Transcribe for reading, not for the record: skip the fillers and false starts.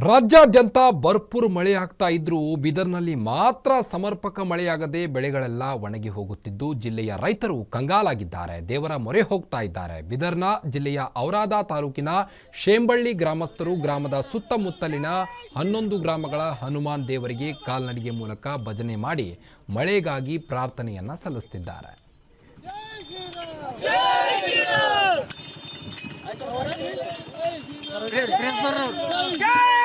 ರಾಜ್ಯಾದ್ಯಂತ ಭರ್ಪೂರ್ ಮಳೆ ಆಗ್ತಾ ಇದ್ರೂ ಬೀದರ್ನಲ್ಲಿ ಮಾತ್ರ ಸಮರ್ಪಕ ಮಳೆಯಾಗದೆ ಬೆಳೆಗಳೆಲ್ಲ ಒಣಗಿ ಹೋಗುತ್ತಿದ್ದು ಜಿಲ್ಲೆಯ ರೈತರು ಕಂಗಾಲಾಗಿದ್ದಾರೆ. ದೇವರ ಮೊರೆ ಹೋಗ್ತಾ ಇದ್ದಾರೆ. ಬೀದರ್ನ ಜಿಲ್ಲೆಯ ಔರಾದ ತಾಲೂಕಿನ ಶೇಂಬಳ್ಳಿ ಗ್ರಾಮಸ್ಥರು ಗ್ರಾಮದ ಸುತ್ತಮುತ್ತಲಿನ 11 ಗ್ರಾಮಗಳ ಹನುಮಾನ್ ದೇವರಿಗೆ ಕಾಲ್ನಡಿಗೆ ಮೂಲಕ ಭಜನೆ ಮಾಡಿ ಮಳೆಗಾಗಿ ಪ್ರಾರ್ಥನೆಯನ್ನ ಸಲ್ಲಿಸುತ್ತಿದ್ದಾರೆ. ಜೈ